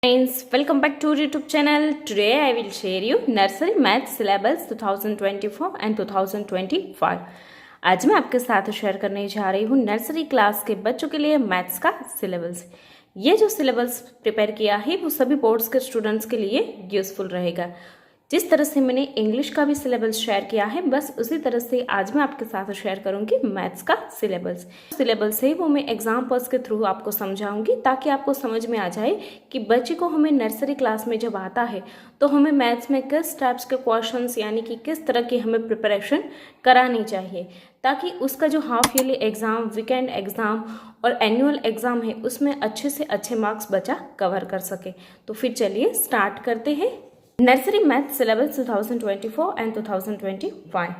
Friends, welcome back to our YouTube channel. Today I will share you nursery math syllabus 2024 and 2025. आज मैं आपके साथ share करने जा रही हूँ नर्सरी क्लास के बच्चों के लिए मैथ्स का सिलेबस। ये जो सिलेबस प्रिपेयर किया है वो सभी बोर्ड्स के स्टूडेंट्स के लिए यूजफुल रहेगा। जिस तरह से मैंने इंग्लिश का भी सिलेबस शेयर किया है बस उसी तरह से आज मैं आपके साथ शेयर करूंगी मैथ्स का सिलेबस है वो मैं एग्जाम्पल्स के थ्रू आपको समझाऊंगी ताकि आपको समझ में आ जाए कि बच्चे को हमें नर्सरी क्लास में जब आता है तो हमें मैथ्स में किस टाइप्स के क्वेश्चंस यानी कि किस तरह की हमें प्रिपरेशन करानी चाहिए ताकि उसका जो half yearly exam, weekend exam और एनुअल एग्ज़ाम है उसमें अच्छे से अच्छे मार्क्स बच्चा कवर कर सके। तो फिर चलिए स्टार्ट करते हैं nursery math syllabus 2024 and 2025।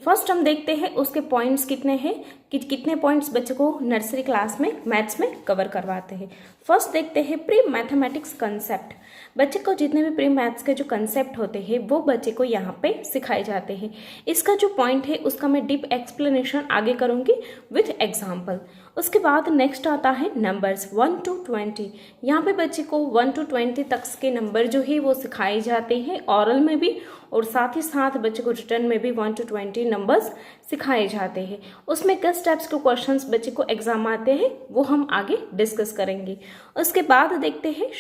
First हम देखते हैं उसके पॉइंट्स कितने हैं कि कितने पॉइंट्स बच्चे को नर्सरी क्लास में मैथ्स में कवर करवाते हैं। फर्स्ट देखते हैं प्री मैथमेटिक्स कंसेप्ट। बच्चे को जितने भी प्री मैथ्स के जो कंसेप्ट होते हैं वो बच्चे को यहाँ पे सिखाए जाते हैं। इसका जो पॉइंट है उसका मैं डीप एक्सप्लेनेशन आगे करूँगी विथ एग्जाम्पल। उसके बाद नेक्स्ट आता है नंबर्स 1 to 20। यहाँ पे बच्चे को 1 to 20 तक के नंबर जो है वो सिखाए जाते हैं ऑरल में भी और साथ ही साथ बच्चे को रिटर्न में भी 1 to 20 नंबर्स सिखाए जाते हैं। उसमें किस टाइप्स के क्वेश्चंस बच्चे को एग्जाम आते हैं वो हम आगे डिस्कस करेंगे। उसके बाद देखते हैं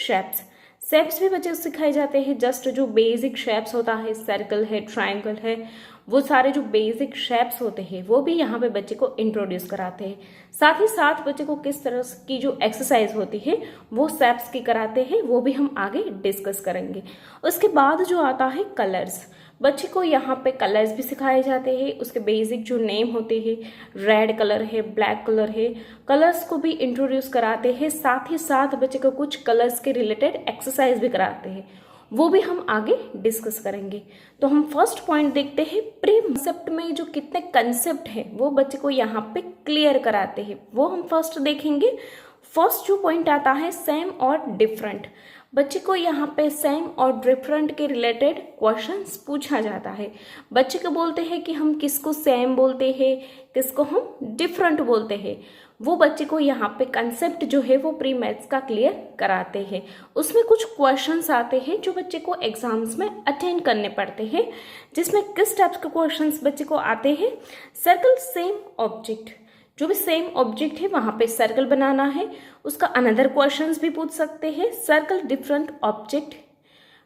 शेप्स भी बच्चे को सिखाए जाते हैं। जस्ट जो बेसिक शेप्स होता है, सर्कल है, ट्रायंगल है, वो सारे जो बेसिक शेप्स होते हैं वो भी यहाँ पे बच्चे को इंट्रोड्यूस कराते हैं। साथ ही साथ बच्चे को किस तरह की जो एक्सरसाइज होती है वो शेप्स की कराते हैं वो भी हम आगे डिस्कस करेंगे। उसके बाद जो आता है कलर्स, बच्चे को यहाँ पे कलर्स भी सिखाए जाते हैं। उसके बेसिक जो नेम होते हैं, रेड कलर है, ब्लैक कलर है, कलर्स को भी इंट्रोड्यूस कराते हैं। साथ ही साथ बच्चे को कुछ कलर्स के रिलेटेड एक्सरसाइज भी कराते हैं, वो भी हम आगे डिस्कस करेंगे। तो हम फर्स्ट पॉइंट देखते हैं प्री कंसेप्ट में जो कितने कंसेप्ट है वो बच्चे को यहाँ पे क्लियर कराते हैं, वो हम फर्स्ट देखेंगे। फर्स्ट जो पॉइंट आता है सेम और डिफरेंट। बच्चे को यहाँ पे सेम और डिफरेंट के रिलेटेड क्वेश्चंस पूछा जाता है। बच्चे को बोलते हैं कि हम किसको सेम बोलते हैं, किसको हम डिफरेंट बोलते हैं। वो बच्चे को यहाँ पे कंसेप्ट जो है वो प्री मैथ्स का क्लियर कराते हैं। उसमें कुछ क्वेश्चंस आते हैं जो बच्चे को एग्जाम्स में अटेंड करने पड़ते हैं, जिसमें किस टाइप्स के क्वेश्चंस बच्चे को आते हैं। सर्कल सेम ऑब्जेक्ट, जो भी सेम ऑब्जेक्ट है वहां पे सर्कल बनाना है। उसका अनदर क्वेश्चंस भी पूछ सकते हैं। सर्कल डिफरेंट ऑब्जेक्ट,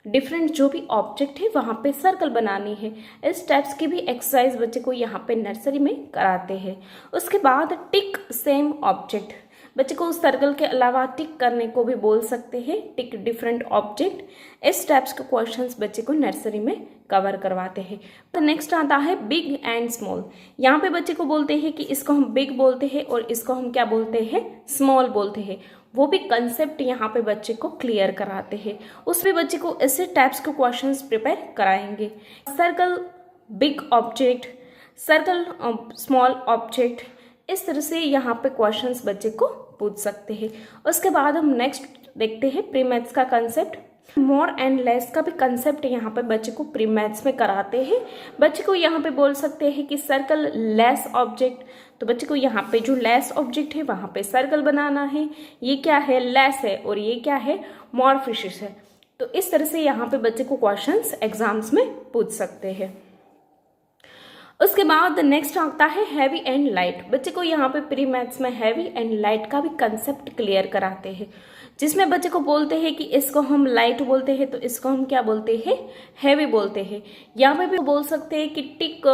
डिफरेंट जो भी ऑब्जेक्ट है वहां पे सर्कल बनानी है। इस टाइप्स की भी एक्सरसाइज बच्चे को यहाँ पे नर्सरी में कराते हैं। उसके बाद टिक सेम ऑब्जेक्ट, बच्चे को उस सर्कल के अलावा टिक करने को भी बोल सकते हैं, टिक डिफरेंट ऑब्जेक्ट। इस टाइप्स के क्वेश्चंस बच्चे को नर्सरी में कवर करवाते हैं। तो नेक्स्ट आता है बिग एंड स्मॉल। यहाँ पे बच्चे को बोलते हैं कि इसको हम बिग बोलते हैं और इसको हम क्या बोलते हैं, स्मॉल बोलते हैं। वो भी कंसेप्ट यहाँ पे बच्चे को क्लियर कराते हैं। उसमें बच्चे को ऐसे टाइप्स के क्वेश्चंस प्रिपेयर कराएंगे। Circle big object, circle small object, इस तरह से यहाँ पे क्वेश्चंस बच्चे को पूछ सकते हैं। उसके बाद हम नेक्स्ट देखते हैं प्री मैथ्स का कंसेप्ट। मोर एंड लेस का भी कंसेप्ट यहाँ पे बच्चे को प्री मैथ्स में कराते हैं। बच्चे को यहाँ पे बोल सकते हैं कि सर्कल लेस ऑब्जेक्ट, तो बच्चे को यहाँ पे जो लेस ऑब्जेक्ट है वहाँ पे सर्कल बनाना है। ये क्या है, लेस है, और ये क्या है, मोर फिशेस है। तो इस तरह से यहाँ पे बच्चे को क्वेश्चंस एग्जाम्स में पूछ सकते हैं। उसके बाद नेक्स्ट आता है हैवी एंड लाइट। बच्चे को यहाँ पे प्री मैथ्स में हैवी एंड लाइट का भी कंसेप्ट क्लियर कराते हैं, जिसमें बच्चे को बोलते हैं कि इसको हम लाइट बोलते हैं तो इसको हम क्या बोलते हैं, हैवी बोलते हैं। यहाँ पे भी बोल सकते हैं कि टिक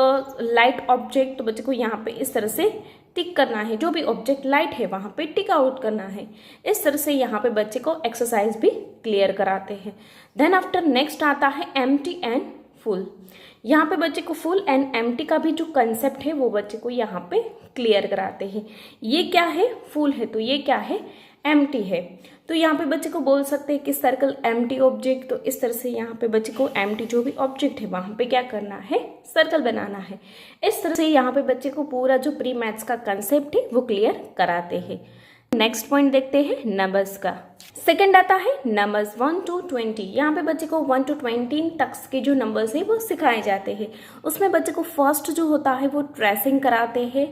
लाइट ऑब्जेक्ट, तो बच्चे को यहाँ पे इस तरह से टिक करना है, जो भी ऑब्जेक्ट लाइट है वहाँ पे टिक आउट करना है। इस तरह से यहाँ पे बच्चे को एक्सरसाइज भी क्लियर कराते हैं। देन आफ्टर नेक्स्ट आता है एम्प्टी एंड फुल। यहाँ पे बच्चे को फुल एंड एम्प्टी का भी जो कंसेप्ट है वो बच्चे को यहाँ पे क्लियर कराते हैं। ये क्या है, फुल है, तो ये क्या है, एम्प्टी है। तो यहाँ पे बच्चे को बोल सकते हैं कि सर्कल एम्प्टी ऑब्जेक्ट, तो इस तरह से यहाँ पे बच्चे को एम्प्टी जो भी ऑब्जेक्ट है वहाँ पे क्या करना है, सर्कल बनाना है। इस तरह से यहाँ पे बच्चे को पूरा जो प्री मैथ्स का कंसेप्ट है वो क्लियर कराते हैं। नेक्स्ट पॉइंट देखते हैं नंबर्स का। सेकंड आता है नंबर्स 1 to 20। यहाँ पे बच्चे को 1 to 20 तक के जो नंबर्स है वो सिखाए जाते हैं। उसमें बच्चे को फर्स्ट जो होता है वो ट्रेसिंग कराते हैं।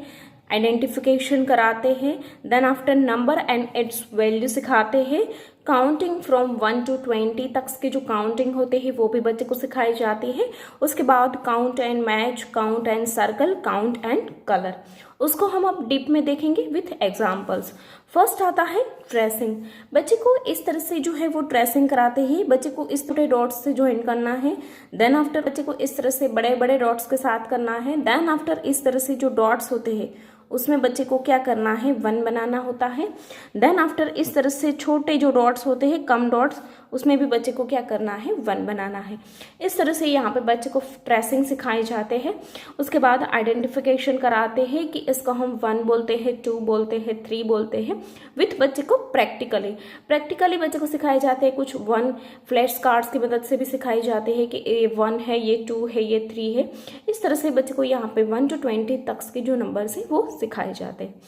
आइडेंटिफिकेशन कराते हैं, then after number and its value सिखाते हैं, काउंटिंग फ्रॉम 1 to 20 तक के जो काउंटिंग होते हैं वो भी बच्चे को सिखाई जाती है। उसके बाद count and match, count and circle, count and colour, उसको हम अब डीप में देखेंगे विथ एग्जाम्पल्स। फर्स्ट आता है ट्रेसिंग। बच्चे को इस तरह से जो है वो ट्रेसिंग कराते हैं, बच्चे को इस छोटे डॉट्स से ज्वाइन करना है, देन आफ्टर बच्चे को इस तरह से बड़े बड़े डॉट्स के साथ करना है, देन आफ्टर इस तरह से जो डॉट्स होते हैं उसमें बच्चे को क्या करना है, 1 बनाना होता है, देन आफ्टर इस तरह से छोटे जो डॉट्स होते हैं, कम डॉट्स, उसमें भी बच्चे को क्या करना है, 1 बनाना है। इस तरह से यहाँ पे बच्चे को ट्रेसिंग सिखाए जाते हैं। उसके बाद आइडेंटिफिकेशन कराते हैं कि इसको हम 1 बोलते हैं, 2 बोलते हैं, 3 बोलते हैं, विथ बच्चे को प्रैक्टिकली बच्चे को सिखाए जाते हैं। कुछ 1 फ्लैश कार्ड्स की मदद से भी सिखाई जाती है कि ये 1 है, ये 2 है, ये 3 है। इस तरह से बच्चे को यहाँ पे 1 to 20 तक के जो नंबर्स है वो सिखाए जाते हैं।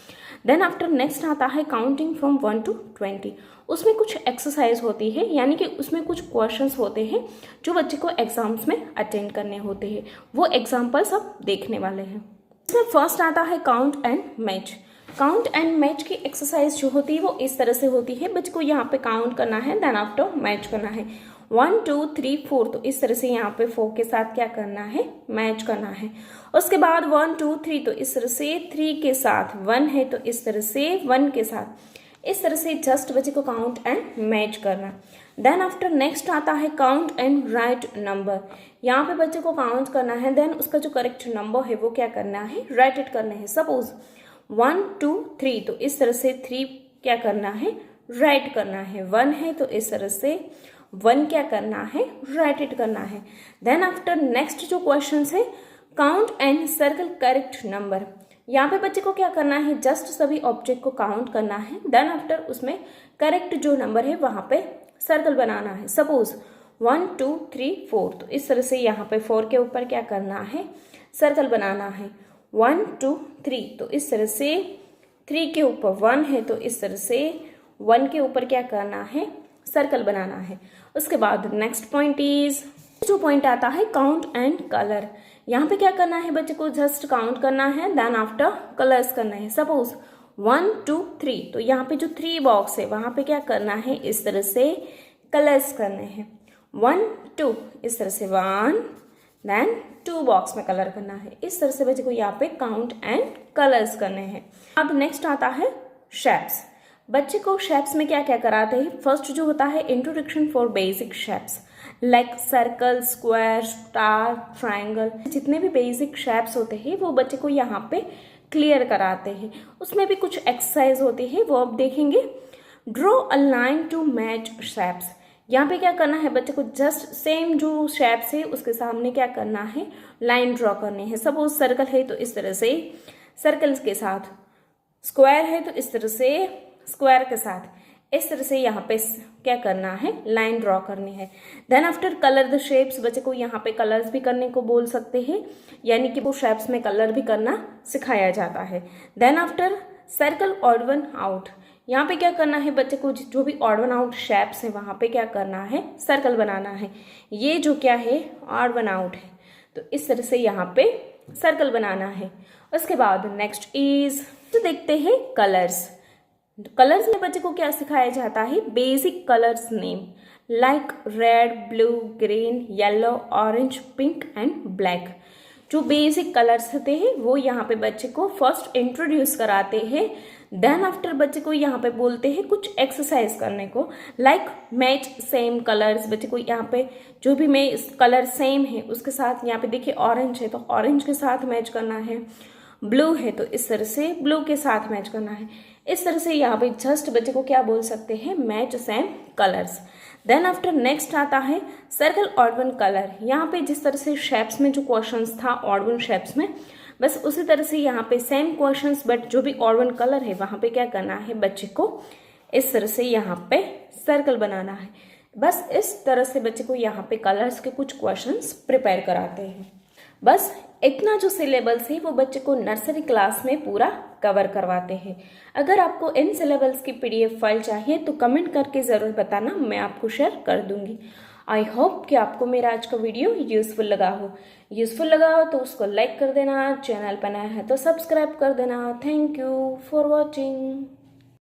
देन आफ्टर नेक्स्ट आता है काउंटिंग फ्रॉम 1 to 20। उसमें कुछ एक्सरसाइज होती है, यानी कि उसमें कुछ क्वेश्चंस होते हैं जो बच्चे को एग्जाम्स में अटेंड करने होते हैं। वो एग्जाम्पल्स अब देखने वाले हैं। इसमें फर्स्ट आता है count and match. Count and match की एक्सरसाइज जो होती है वो इस तरह से होती है, बच्चे को यहाँ पे काउंट करना है, देन आफ्टर मैच करना है। 1 2 3 4, तो इस तरह से यहाँ पे 4 के साथ क्या करना है, मैच करना है। उसके बाद 1 2 3, तो इस तरह से 3 के साथ 1 है, तो इस तरह से 1 के साथ, इस तरह से जस्ट बच्चे को काउंट एंड मैच करना। देन आफ्टर नेक्स्ट आता है काउंट एंड राइट नंबर। यहाँ पे बच्चे को काउंट करना है, देन उसका जो करेक्ट नंबर है वो क्या करना है, राइट इट करना है। सपोज 1 2 3, तो इस तरह से 3 क्या करना है, राइट करना है। 1 है तो इस तरह से 1 क्या करना है, राइट इट करना है। देन आफ्टर नेक्स्ट जो क्वेश्चन है count and circle correct number. यहाँ पे बच्चे को क्या करना है, जस्ट सभी ऑब्जेक्ट को काउंट करना है, देन आफ्टर उसमें करेक्ट जो नंबर है वहां पे सर्कल बनाना है। सपोज 1 2 3 4, तो इस तरह से यहाँ पे 4 के ऊपर क्या करना है, सर्कल बनाना है। 1 2 3, तो इस तरह से 3 के ऊपर 1 है, तो इस तरह से 1 के ऊपर क्या करना है, सर्कल बनाना है। उसके बाद नेक्स्ट पॉइंट इज, जो पॉइंट आता है काउंट एंड कलर। यहाँ पे क्या करना है, बच्चे को जस्ट काउंट करना है, देन आफ्टर कलर्स करना है। सपोज 1 2 3, तो यहाँ पे जो 3 बॉक्स है वहां पे क्या करना है, इस तरह से कलर्स करने हैं। 1 2, इस तरह से 1, देन 2 बॉक्स में कलर करना है। इस तरह से बच्चे को यहाँ पे काउंट एंड कलर्स करने हैं। अब नेक्स्ट आता है शेप्स। बच्चे को शेप्स में क्या क्या कराते हैं, फर्स्ट जो होता है introduction for basic shapes, like circle, square, star, triangle, जितने भी बेसिक शेप्स होते हैं वो बच्चे को यहाँ पे क्लियर कराते हैं। उसमें भी कुछ एक्सरसाइज होती है वो अब देखेंगे। Draw a line to match shapes. यहाँ पे क्या करना है, बच्चे को जस्ट सेम जो शेप्स है उसके सामने क्या करना है, लाइन ड्रॉ करनी है। सपोज सर्कल है तो इस तरह से सर्कल के साथ, स्क्वायर है तो इस तरह से स्क्वायर के साथ, इस तरह से यहाँ पे क्या करना है, लाइन ड्रॉ करनी है। Then after colour the shapes. बच्चे को यहाँ पे कलर्स भी करने को बोल सकते हैं, यानी कि वो शेप्स में कलर भी करना सिखाया जाता है। Then after circle odd one out. यहाँ पे क्या करना है, बच्चे को जो भी ऑड वन आउट शेप्स है वहां पे क्या करना है, सर्कल बनाना है। ये जो क्या है, ऑड वन आउट है, तो इस तरह से यहाँ पे सर्कल बनाना है। उसके बाद नेक्स्ट इज, तो देखते हैं कलर्स। कलर्स में बच्चे को क्या सिखाया जाता है, basic colours name, like red, blue, green, yellow, orange, pink and black. जो बेसिक कलर्स होते हैं वो यहाँ पे बच्चे को फर्स्ट इंट्रोड्यूस कराते हैं। देन आफ्टर बच्चे को यहाँ पे बोलते हैं कुछ एक्सरसाइज करने को, लाइक मैच सेम कलर्स। बच्चे को यहाँ पे जो भी में कलर सेम है उसके साथ, यहाँ पे देखिए ऑरेंज है तो ऑरेंज के साथ मैच करना है, ब्लू है तो इस तरह से ब्लू के साथ मैच करना है। इस तरह से यहाँ पे जस्ट बच्चे को क्या बोल सकते हैं, match same colours. Then after next आता है सर्कल ऑड वन कलर। यहाँ पे जिस तरह से शेप्स में जो क्वेश्चंस था ऑड वन शेप्स में, बस उसी तरह से यहाँ पे सेम क्वेश्चंस बट जो भी ऑड वन कलर है वहां पे क्या करना है, बच्चे को इस तरह से यहाँ पे सर्कल बनाना है। बस इस तरह से बच्चे को यहाँ पे कलर्स के कुछ क्वेश्चंस प्रिपेयर कराते हैं। बस इतना जो सिलेबस है वो बच्चे को नर्सरी क्लास में पूरा कवर करवाते हैं। अगर आपको इन सिलेबस की PDF फाइल चाहिए तो कमेंट करके ज़रूर बताना, मैं आपको शेयर कर दूंगी। आई होप कि आपको मेरा आज का वीडियो यूज़फुल लगा हो तो उसको लाइक कर देना, चैनल पर नया है तो सब्सक्राइब कर देना। Thank you for watching.